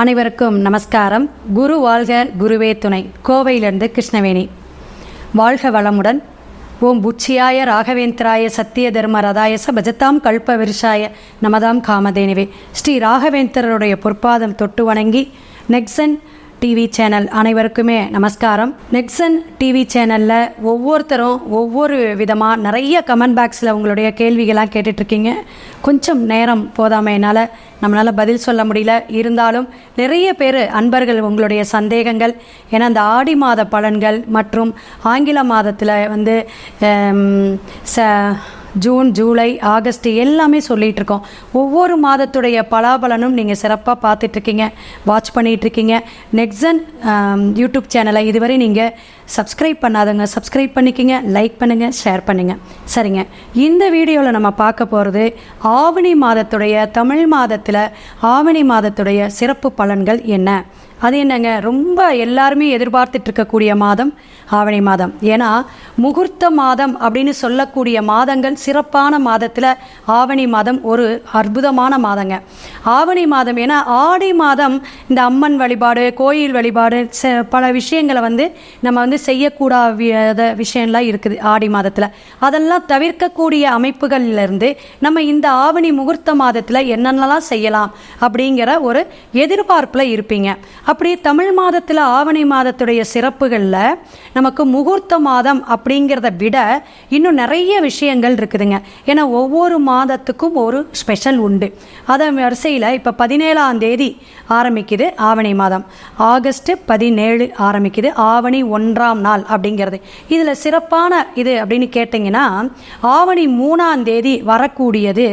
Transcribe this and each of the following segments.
அனைவருக்கும் நமஸ்காரம். குரு வாழ்க, குருவே துணை. கோவையிலிருந்து கிருஷ்ணவேணி. வாழ்க வளமுடன். ஓம் புச்சியாய ராகவேந்திராய சத்திய தர்ம ரதாயச பஜத்தாம் கல்ப விருஷாய நமதாம் காமதேனிவே. ஸ்ரீ ராகவேந்திரருடைய பொற்பாதம் தொட்டு வணங்கி நெக்சன் டிவி சேனல் அனைவருக்குமே நமஸ்காரம். நெக்சன் டிவி சேனலில் ஒவ்வொருத்தரும் ஒவ்வொரு விதமாக நிறைய கமெண்ட் பாக்ஸில் உங்களுடைய கேள்விகள்லாம் கேட்டுட்ருக்கீங்க. கொஞ்சம் நேரம் போதாமையினால் நம்மளால் பதில் சொல்ல முடியல. இருந்தாலும் நிறைய பேர் அன்பர்கள் உங்களுடைய சந்தேகங்கள், ஏன்னா அந்த ஆடி மாத பலன்கள் மற்றும் ஆங்கில மாதத்தில் ஜூன், ஜூலை, ஆகஸ்ட் எல்லாமே சொல்லிகிட்டு இருக்கோம். ஒவ்வொரு மாதத்துடைய பலாபலனும் நீங்கள் சிறப்பாக பார்த்துட்ருக்கீங்க, வாட்ச் பண்ணிகிட்ருக்கீங்க. நெக்சன் யூடியூப் சேனலை இதுவரை நீங்கள் சப்ஸ்கிரைப் பண்ணாதவங்க சப்ஸ்கிரைப் பண்ணிக்கிங்க, லைக் பண்ணுங்கள், ஷேர் பண்ணுங்கள். சரிங்க, இந்த வீடியோவில் நம்ம பார்க்க போகிறது ஆவணி மாதத்துடைய, தமிழ் மாதத்தில் ஆவணி மாதத்துடைய சிறப்பு பலன்கள் என்ன. அது என்னங்க, ரொம்ப எல்லாருமே எதிர்பார்த்துட்டு இருக்கக்கூடிய மாதம் ஆவணி மாதம். ஏன்னா முகூர்த்த மாதம் அப்படின்னு சொல்லக்கூடிய மாதங்கள் சிறப்பான மாதத்தில் ஆவணி மாதம் ஒரு அற்புதமான மாதங்க. ஆவணி மாதம் ஏன்னா ஆடி மாதம் இந்த அம்மன் வழிபாடு, கோயில் வழிபாடு, பல விஷயங்களை நம்ம செய்யக்கூடாத விஷயம்லாம் இருக்குது ஆடி மாதத்தில். அதெல்லாம் தவிர்க்கக்கூடிய அமைப்புகள்லேருந்து நம்ம இந்த ஆவணி முகூர்த்த மாதத்தில் என்னென்னலாம் செய்யலாம் அப்படிங்கிற ஒரு எதிர்பார்ப்பில் இருப்பீங்க. அப்படி தமிழ் மாதத்தில் ஆவணி மாதத்துடைய சிறப்புகளில் நமக்கு முகூர்த்த மாதம் அப்படிங்கிறத விட இன்னும் நிறைய விஷயங்கள் இருக்குதுங்க. ஏன்னா ஒவ்வொரு மாதத்துக்கும் ஒரு ஸ்பெஷல் உண்டு. அதன் வரிசையில் இப்போ 17ஆம் தேதி ஆரம்பிக்குது ஆவணி மாதம், ஆகஸ்ட் 17 ஆரம்பிக்குது, ஆவணி 1ஆம் நாள் அப்படிங்கிறது. இதில் சிறப்பான இது அப்படின்னு கேட்டிங்கன்னா, ஆவணி 3ஆம் தேதி வரக்கூடியது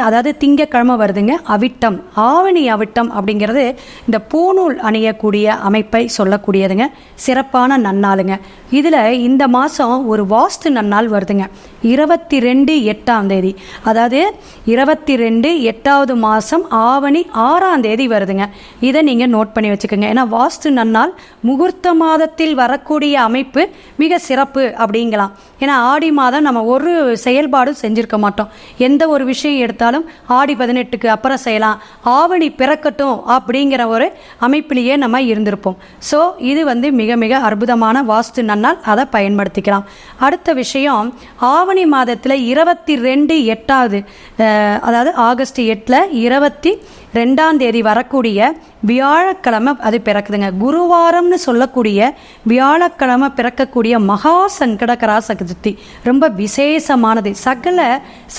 அதாவது திங்கக்கிழமை வருதுங்க, அவிட்டம். ஆவணி அவிட்டம் அப்படிங்கிறது இந்த பூநூல் அணியக்கூடிய அமைப்பை சொல்லக்கூடியதுங்க, சிறப்பான நன்னாளுங்க. இதில் இந்த மாதம் ஒரு வாஸ்து நன்னாள் வருதுங்க, 22/8ஆம் தேதி. அதாவது 22/8வது மாதம் ஆவணி 6ஆம் தேதி வருதுங்க. இதை நீங்கள் நோட் பண்ணி வச்சுக்கோங்க. ஏன்னா வாஸ்து நன்னாள் முகூர்த்த மாதத்தில் வரக்கூடிய அமைப்பு மிக சிறப்பு அப்படிங்கலாம். ஏன்னா ஆடி மாதம் நம்ம ஒரு செயல்பாடும் செஞ்சுருக்க மாட்டோம். எந்த ஒரு விஷயம் எடுத்தாலும் ஆடி 18க்கு அப்புறம் செய்யலாம், ஆவணி பிறக்கட்டும் அப்படிங்கிற ஒரு அமைப்பிலேயே நம்ம இருந்திருப்போம். ஸோ இது மிக மிக அற்புதமான வாஸ்து நன்னாள், அதை பயன்படுத்திக்கலாம். அடுத்த விஷயம், ஆவணி மாதத்தில் 22/8, அதாவது ஆகஸ்ட் 8 22ஆம் தேதி வரக்கூடிய வியாழக்கிழமை அது பிறக்குதுங்க. குருவாரம்னு சொல்லக்கூடிய வியாழக்கிழமை பிறக்கக்கூடிய மகா சங்கடகரா சதுர்த்தி ரொம்ப விசேஷமானது. சகல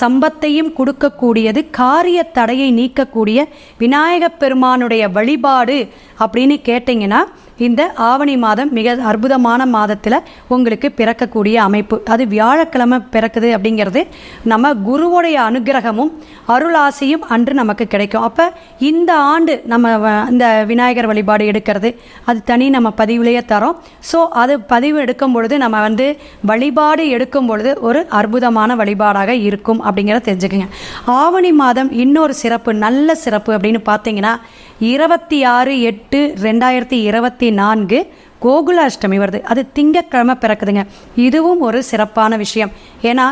சம்பத்தையும் கொடுக்கக்கூடியது, காரிய தடையை நீக்கக்கூடிய விநாயகப் பெருமானுடைய வழிபாடு அப்படின்னு கேட்டிங்கன்னா இந்த ஆவணி மாதம் மிக அற்புதமான மாதத்தில் உங்களுக்கு பிறக்கக்கூடிய அமைப்பு. அது வியாழக்கிழமை பிறக்குது அப்படிங்கிறது நம்ம குருவுடைய அனுகிரகமும் அருளாசியும் அன்று நமக்கு கிடைக்கும். அப்போ இந்த ஆண்டு நம்ம இந்த விநாயகர் வழிபாடு எடுக்கிறது அது தனி நம்ம பதிவுலேயே தரோம். ஸோ அது பதிவு எடுக்கும் பொழுது நம்ம வழிபாடு எடுக்கும் பொழுது ஒரு அற்புதமான வழிபாடாக இருக்கும் அப்படிங்கிறத தெரிஞ்சுக்கோங்க. ஆவணி மாதம் இன்னொரு சிறப்பு, நல்ல சிறப்பு அப்படின்னு பார்த்தீங்கன்னா 26/8/2024 கோகுலாஷ்டமி வருது. அது திங்கக்கிழமை பிறக்குதுங்க. இதுவும் ஒரு சிறப்பான விஷயம். ஏன்னா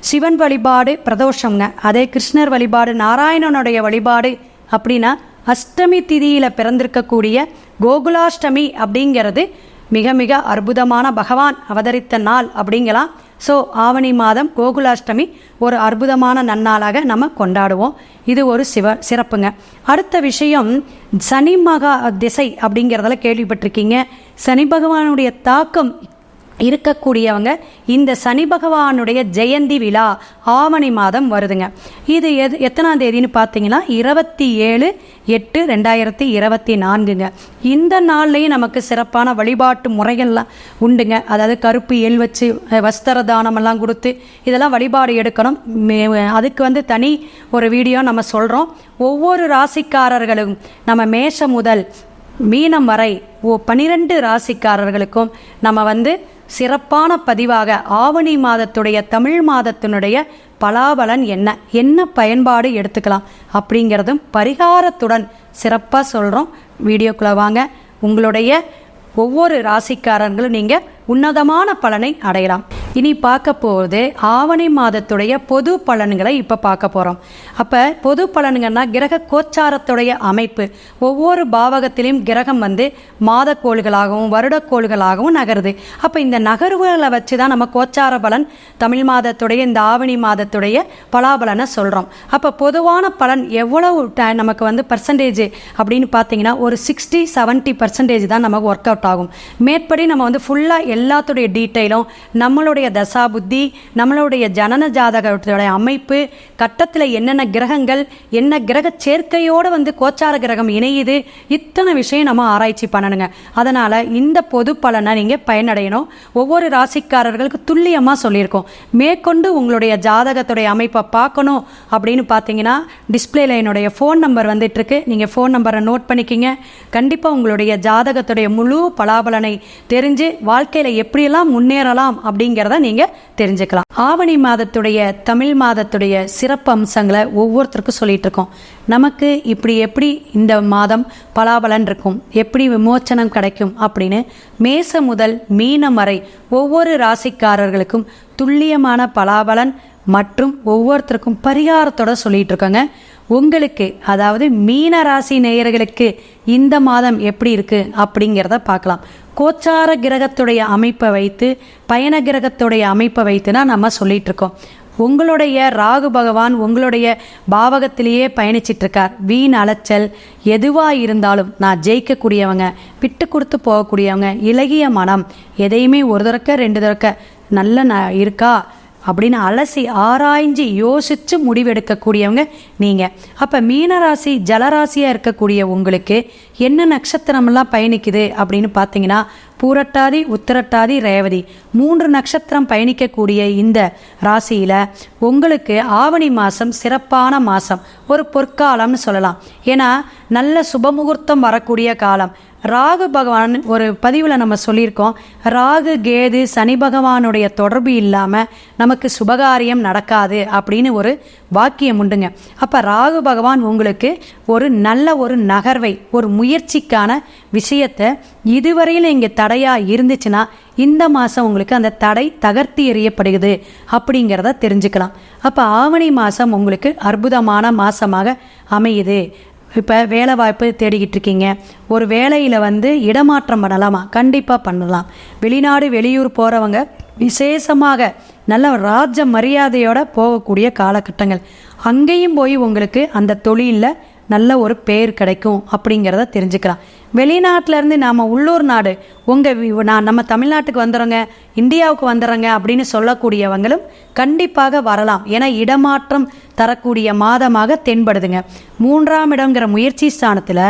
சிவன் வழிபாடு பிரதோஷம்ங்க, அதே கிருஷ்ணர் வழிபாடு, நாராயணனுடைய வழிபாடு அப்படின்னா அஷ்டமி திதியில் பிறந்திருக்கக்கூடிய கோகுலாஷ்டமி அப்படிங்கிறது மிக மிக அற்புதமான பகவான் அவதரித்த நாள் அப்படிங்கலாம். ஸோ ஆவணி மாதம் கோகுலாஷ்டமி ஒரு அற்புதமான நன்னாளாக நம்ம கொண்டாடுவோம். இது ஒரு சிறப்புங்க. அடுத்த விஷயம், சனி மகா திசை அப்படிங்கிறதுல கேள்விப்பட்டிருக்கீங்க. சனி பகவானுடைய தாக்கம் இருக்கக்கூடியவங்க இந்த சனி பகவானுடைய ஜெயந்தி விழா ஆவணி மாதம் வருதுங்க. இது எத்தனாம் தேதின்னு பார்த்தீங்கன்னா 27/8/2024. இந்த நாள்லேயும் நமக்கு சிறப்பான வழிபாட்டு முறைகள்லாம் உண்டுங்க. அதாவது கருப்பு எள் வச்சு வஸ்திர தானமெல்லாம் கொடுத்து இதெல்லாம் வழிபாடு எடுக்கணும். அதுக்கு தனி ஒரு வீடியோ நம்ம சொல்கிறோம். ஒவ்வொரு ராசிக்காரர்களும் நம்ம மேஷம் முதல் மீனம் வரை 12 ராசிக்காரர்களுக்கும் நம்ம சிறப்பான பதிவாக ஆவணி மாதத்துடைய, தமிழ் மாதத்தினுடைய பலாபலன் என்ன பயன்பாடு எடுத்துக்கலாம் அப்படிங்கிறதும் பரிகாரத்துடன் சிறப்பாக சொல்கிறோம். வீடியோக்குள்ளே வாங்க. உங்களுடைய ஒவ்வொரு ராசிக்காரர்களும் நீங்கள் உன்னதமான பலனை அடையலாம். இனி பார்க்க போகிறது ஆவணி மாதத்துடைய பொது பலன்களை இப்போ பார்க்க போகிறோம். அப்போ பொது பலன்கள்னா கிரக கோச்சாரத்துடைய அமைப்பு. ஒவ்வொரு பாவகத்திலையும் கிரகம் மாதக்கோள்களாகவும் வருடக்கோள்களாகவும் நகருது. அப்போ இந்த நகர்வுகளை வச்சு தான் நம்ம கோச்சார பலன் தமிழ் மாதத்துடைய இந்த ஆவணி மாதத்துடைய பலாபலனை சொல்கிறோம். அப்போ பொதுவான பலன் எவ்வளவு நமக்கு பர்சன்டேஜ் அப்படின்னு பார்த்தீங்கன்னா ஒரு 60-70% தான் நமக்கு ஒர்க் அவுட் ஆகும். மேற்படி நம்ம ஃபுல்லாக எல்லாத்துடைய டீட்டெயிலும் நம்மளுடைய தசா புத்தி, நம்மளுடைய ஜனன ஜாதகத்துடைய அமைப்பு, கட்டத்தில் என்னென்ன கிரகங்கள், என்ன கிரக சேர்க்கையோடு கோச்சார கிரகம் இணையுது, இத்தனை விஷயம் நம்ம ஆராய்ச்சி பண்ணணுங்க. அதனால் இந்த பொது பலனை நீங்கள் பயனடையணும். ஒவ்வொரு ராசிக்காரர்களுக்கு துல்லியமாக சொல்லியிருக்கோம். மேற்கொண்டு உங்களுடைய ஜாதகத்துடைய அமைப்பை பார்க்கணும் அப்படின்னு பார்த்தீங்கன்னா டிஸ்பிளேல என்னுடைய ஃபோன் நம்பர் வந்துட்டுருக்கு. நீங்கள் ஃபோன் நம்பரை நோட் பண்ணிக்கிங்க. கண்டிப்பாக உங்களுடைய ஜாதகத்துடைய முழு பலாபலனை தெரிஞ்சு வாழ்க்கையில் எப்படியெல்லாம் முன்னேறலாம் அப்படிங்கிறத நீங்கள் தெரிஞ்சுக்கலாம். ஆவணி மாதத்துடைய தமிழ் மாதத்துடைய சிறப்பு அம்சங்களை ஒவ்வொருத்தருக்கும் சொல்லிட்டு இருக்கோம். நமக்கு எப்படி இந்த மாதம் பலாபலன் இருக்கும், எப்படி விமோச்சனம் கிடைக்கும் அப்படின்னு மேச முதல் மீனம் வரை ஒவ்வொரு ராசிக்காரர்களுக்கும் துல்லியமான பலாபலன் மற்றும் ஒவ்வொருத்தருக்கும் பரிகாரத்தோட சொல்லிட்டு இருக்கோங்க. உங்களுக்கு அதாவது மீன ராசி நேயர்களுக்கு இந்த மாதம் எப்படி இருக்கு அப்படிங்கிறத பார்க்கலாம். கோச்சார கிரகத்துடைய அமைப்பை வைத்து, பயண கிரகத்துடைய அமைப்பை வைத்துனா நம்ம சொல்லிட்டு இருக்கோம். உங்களுடைய ராகு பகவான் உங்களுடைய பாவகத்திலேயே பயணிச்சிட்டு இருக்கார். வீண் அலைச்சல் எதுவாக இருந்தாலும் நான் ஜெயிக்கக்கூடியவங்க, விட்டு கொடுத்து போகக்கூடியவங்க, இலகிய மனம், எதையுமே ஒரு தடக்க ரெண்டு தடக்க நல்ல இருக்கா அப்படின்னு அலசி ஆராய்ஞ்சு யோசித்து முடிவெடுக்கக்கூடியவங்க நீங்கள். அப்போ மீனராசி ஜலராசியாக இருக்கக்கூடிய உங்களுக்கு என்ன நட்சத்திரமெல்லாம் பயணிக்குது அப்படின்னு பார்த்தீங்கன்னா பூரட்டாதி, உத்திரட்டாதி, ரேவதி 3 நட்சத்திரம் பயணிக்கக்கூடிய இந்த ராசியில் உங்களுக்கு ஆவணி மாதம் சிறப்பான மாதம், ஒரு பொற்காலம்னு சொல்லலாம். ஏன்னா நல்ல சுபமுகூர்த்தம் வரக்கூடிய காலம். ராகு பகவான் ஒரு பதிவில் நம்ம சொல்லியிருக்கோம், ராகு கேது சனி பகவானுடைய தொடர்பு இல்லாமல் நமக்கு சுபகாரியம் நடக்காது அப்படின்னு ஒரு வாக்கியம் உண்டுங்க. அப்போ ராகு பகவான் உங்களுக்கு ஒரு நல்ல ஒரு நகர்வை, ஒரு முயற்சிக்கான விஷயத்தை இதுவரையில் இங்கே தடையாக இருந்துச்சுன்னா இந்த மாதம் உங்களுக்கு அந்த தடை தகர்த்தி எறியப்படுகிறது அப்படிங்கிறத தெரிஞ்சுக்கலாம். அப்போ ஆவணி மாதம் உங்களுக்கு அற்புதமான மாதமாக அமையுது. இப்போ வேலை வாய்ப்பு தேடிக்கிட்டு இருக்கீங்க, ஒரு வேலையில் இடமாற்றம் பண்ணலாமா? கண்டிப்பாக பண்ணலாம். வெளிநாடு வெளியூர் போகிறவங்க விசேஷமாக நல்ல ராஜ மரியாதையோடு போகக்கூடிய காலகட்டங்கள். அங்கேயும் போய் உங்களுக்கு அந்த தொழிலில் நல்ல ஒரு பேர் கிடைக்கும் அப்படிங்கிறத தெரிஞ்சுக்கலாம். வெளிநாட்டிலேருந்து நாம் உள்ளூர் நாடு நம்ம தமிழ்நாட்டுக்கு வந்துடுறோங்க, இந்தியாவுக்கு வந்துடுறோங்க அப்படின்னு சொல்லக்கூடியவங்களும் கண்டிப்பாக வரலாம். ஏன்னா இடமாற்றம் தரக்கூடிய மாதமாக தென்படுதுங்க. 3ஆம் இடங்கிற முயற்சி ஸ்தானத்தில்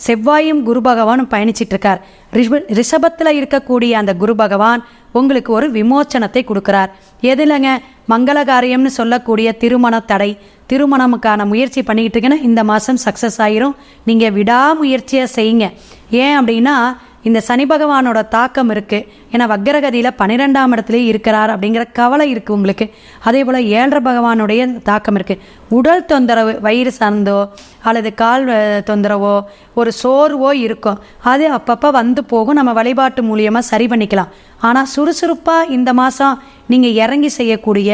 செவ்வாயும் குரு பகவானும் பயணிச்சிட்ருக்கார். ரிஷபத்தில் இருக்கக்கூடிய அந்த குரு பகவான் உங்களுக்கு ஒரு விமோச்சனத்தை கொடுக்குறார். எதுலங்க? மங்களகாரியம்னு சொல்லக்கூடிய திருமண தடை, திருமணமுக்கான முயற்சி பண்ணிக்கிட்டு இருக்கீங்கன்னா இந்த மாதம் சக்ஸஸ் ஆகிரும். நீங்கள் விடாமுயற்சியை செய்யுங்க. ஏன் அப்படின்னா இந்த சனி பகவானோட தாக்கம் இருக்குது. ஏன்னா வக்கரகதியில் 12ஆம் இடத்துலேயே இருக்கிறார் அப்படிங்கிற கவலை இருக்குது உங்களுக்கு. அதே போல் 7 பகவானுடைய தாக்கம் இருக்குது. உடல் தொந்தரவு, வயிறு சார்ந்தோ அல்லது கால் தொந்தரவோ ஒரு சோர்வோ இருக்கும். அது அப்பப்போ போகும். நம்ம வழிபாட்டு மூலியமாக சரி பண்ணிக்கலாம். ஆனால் சுறுசுறுப்பாக இந்த மாதம் நீங்கள் இறங்கி செய்யக்கூடிய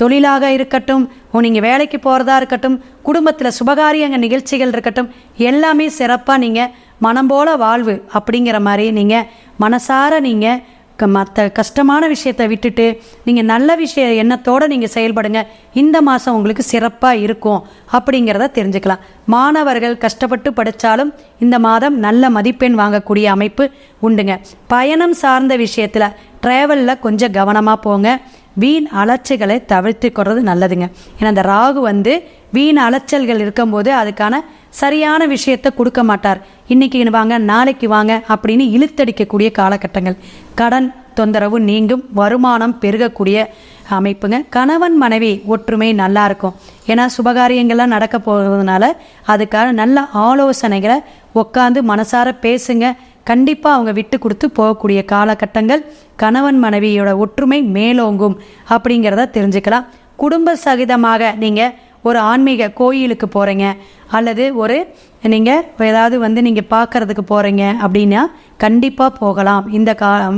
தொழிலாக இருக்கட்டும், நீங்கள் வேலைக்கு போகிறதா இருக்கட்டும், குடும்பத்தில் சுபகாரியங்க நிகழ்ச்சிகள் இருக்கட்டும், எல்லாமே சிறப்பாக நீங்கள் மனம் போல வாழ்வு அப்படிங்கிற மாதிரி நீங்கள் மனசார நீங்கள் மற்ற கஷ்டமான விஷயத்தை விட்டுட்டு நீங்கள் நல்ல விஷய எண்ணத்தோடு நீங்கள் செயல்படுங்க. இந்த மாதம் உங்களுக்கு சிறப்பாக இருக்கும் அப்படிங்கிறத தெரிஞ்சுக்கலாம். மாணவர்கள் கஷ்டப்பட்டு படித்தாலும் இந்த மாதம் நல்ல மதிப்பெண் வாங்கக்கூடிய அமைப்பு உண்டுங்க. பயணம் சார்ந்த விஷயத்தில் ட்ராவலில் கொஞ்சம் கவனமாக போங்க. வீண் அலைச்சல்களை தவிர்த்து கொள்வது நல்லதுங்க. ஏன்னா அந்த ராகு வீண் அலைச்சல்கள் இருக்கும்போது அதுக்கான சரியான விஷயத்தை கொடுக்க மாட்டார். இன்னைக்கு வாங்க நாளைக்கு வாங்க அப்படின்னு இழுத்தடிக்கக்கூடிய காலகட்டங்கள். கடன் தொந்தரவு நீங்கும், வருமானம் பெருகக்கூடிய அமைப்புங்க. கணவன் மனைவி ஒற்றுமை நல்லா இருக்கும். ஏன்னா சுபகாரியங்கள்லாம் நடக்க போகிறதுனால அதுக்கான நல்ல ஆலோசனைகளை உட்காந்து மனசார பேசுங்க. கண்டிப்பாக அவங்க விட்டு கொடுத்து போகக்கூடிய காலகட்டங்கள். கணவன் மனைவியோட ஒற்றுமை மேலோங்கும் அப்படிங்கிறத தெரிஞ்சுக்கலாம். குடும்ப சகிதமாக நீங்கள் ஒரு ஆன்மீக கோயிலுக்கு போகிறீங்க அல்லது ஒரு நீங்கள் ஏதாவது நீங்கள் பார்க்கறதுக்கு போகிறீங்க அப்படின்னா கண்டிப்பாக போகலாம்.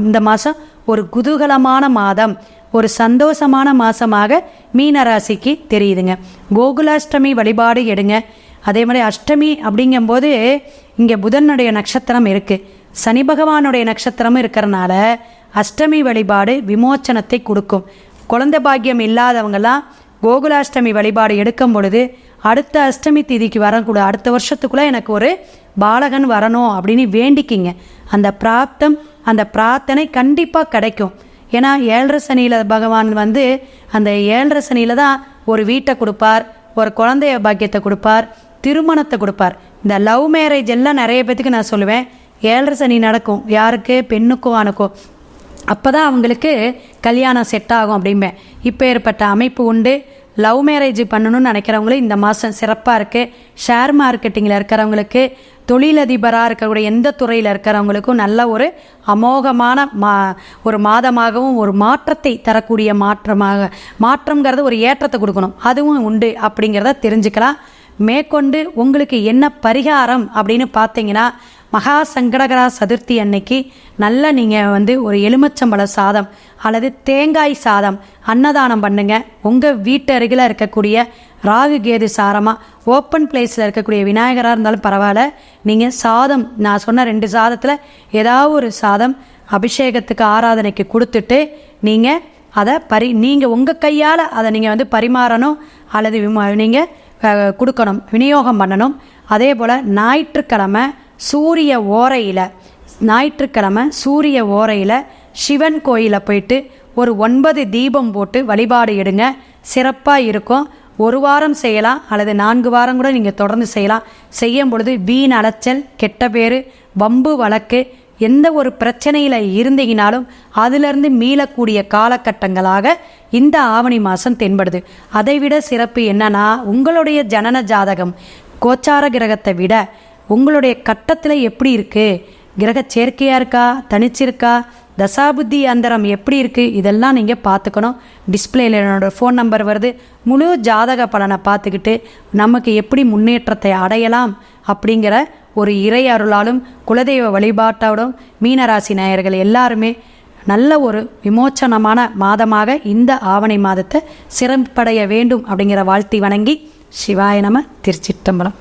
இந்த மாதம் ஒரு குதூகலமான மாதம். ஒரு சந்தோஷமான மாதமாக மீனராசிக்கு தெரியுதுங்க. கோகுலாஷ்டமி வழிபாடு எடுங்க. அதே மாதிரி அஷ்டமி அப்படிங்கும்போது இங்கே புதனுடைய நட்சத்திரம் இருக்குது, சனி பகவானுடைய நட்சத்திரமும் இருக்கிறனால அஷ்டமி வழிபாடு விமோச்சனத்தை கொடுக்கும். குழந்தை பாக்கியம் இல்லாதவங்கெல்லாம் கோகுலாஷ்டமி வழிபாடு எடுக்கும் பொழுது அடுத்த அஷ்டமி திதிக்கு வரக்கூட அடுத்த வருஷத்துக்குள்ளே எனக்கு ஒரு பாலகன் வரணும் அப்படின்னு வேண்டிக்கிங்க. அந்த பிராப்தம் அந்த பிரார்த்தனை கண்டிப்பாக கிடைக்கும். ஏன்னா 7.5 சனியில் பகவான் வந்து அந்த 7.5 சனியில் தான் ஒரு வீட்டை கொடுப்பார், ஒரு குழந்தைய பாக்கியத்தை கொடுப்பார், திருமணத்தை கொடுப்பார். இந்த லவ் மேரேஜ் எல்லாம் நிறைய பேத்துக்கு நான் சொல்லுவேன் 7.5 சனி நடக்கும், யாருக்கு, பெண்ணுக்கும் ஆணுக்கும். அப்போ தான் அவங்களுக்கு கல்யாணம் செட் ஆகும் அப்படிம்பேன். இப்போ ஏற்பட்ட அமைப்பு உண்டு. லவ் மேரேஜ் பண்ணணும்னு நினைக்கிறவங்களும் இந்த மாதம் சிறப்பாக இருக்குது. ஷேர் மார்க்கெட்டிங்கில் இருக்கிறவங்களுக்கு, தொழிலதிபராக இருக்கக்கூடிய எந்த துறையில் இருக்கிறவங்களுக்கும் நல்ல ஒரு அமோகமான ஒரு மாதமாகவும் ஒரு மாற்றத்தை தரக்கூடிய மாற்றங்கிறது ஒரு ஏற்றத்தை கொடுக்கணும், அதுவும் உண்டு அப்படிங்கிறத தெரிஞ்சுக்கலாம். மேற்கொண்டு உங்களுக்கு என்ன பரிகாரம் அப்படின்னு பார்த்தீங்கன்னா, மகா சங்கடகரா சதுர்த்தி அன்னைக்கு நல்லா நீங்கள் வந்து ஒரு எலுமிச்சம்பழ சாதம் அல்லது தேங்காய் சாதம் அன்னதானம் பண்ணுங்க. உங்கள் வீட்டு அருகில் இருக்கக்கூடிய ராகு கேது சாரமாக ஓப்பன் பிளேஸில் இருக்கக்கூடிய விநாயகராக இருந்தாலும் பரவாயில்ல, நீங்கள் சாதம் நான் சொன்ன 2 சாதத்தில் ஏதாவது ஒரு சாதம் அபிஷேகத்துக்கு ஆராதனைக்கு கொடுத்துட்டு நீங்கள் அதை நீங்கள் உங்கள் கையால் அதை நீங்கள் வந்து பரிமாறணும் அல்லது நீங்கள் கொடுக்கணும், விநியோகம் பண்ணணும். அதே போல் ஞாயிற்றுக்கிழமை சூரிய ஓரையில் சிவன் கோயிலை போயிட்டு ஒரு 9 தீபம் போட்டு வழிபாடு எடுங்க. சிறப்பாக இருக்கும். 1 வாரம் செய்யலாம் அல்லது 4 வாரம் கூட நீங்கள் தொடர்ந்து செய்யலாம். செய்யும் பொழுது வீண் அலைச்சல், கெட்ட பேர், வம்பு வழக்கு, எந்த ஒரு பிரச்சனையில் இருந்தீங்கனாலும் அதிலிருந்து மீளக்கூடிய காலகட்டங்களாக இந்த ஆவணி மாதம் தென்படுது. அதைவிட சிறப்பு என்னன்னா, உங்களுடைய ஜனன ஜாதகம் கோச்சார கிரகத்தை விட உங்களுடைய கட்டத்தில் எப்படி இருக்குது, கிரக சேர்க்கையாக இருக்கா, தனிச்சிருக்கா, தசாபுத்தி அந்தரம் எப்படி இருக்குது, இதெல்லாம் நீங்கள் பார்த்துக்கணும். டிஸ்பிளேயில் என்னோடய ஃபோன் நம்பர் வருது. முழு ஜாதக பலனை பார்த்துக்கிட்டு நமக்கு எப்படி முன்னேற்றத்தை அடையலாம் அப்படிங்கிற ஒரு இறை அருளாலும் குலதெய்வ வழிபாட்டோடும் மீனராசி நேயர்கள் எல்லாருமே நல்ல ஒரு விமோச்சனமான மாதமாக இந்த ஆவணி மாதத்தை சிறப்படைய வேண்டும் அப்படிங்கிற வாழ்த்தி வணங்கி சிவாய நம. திருச்சிற்றம்பலம்.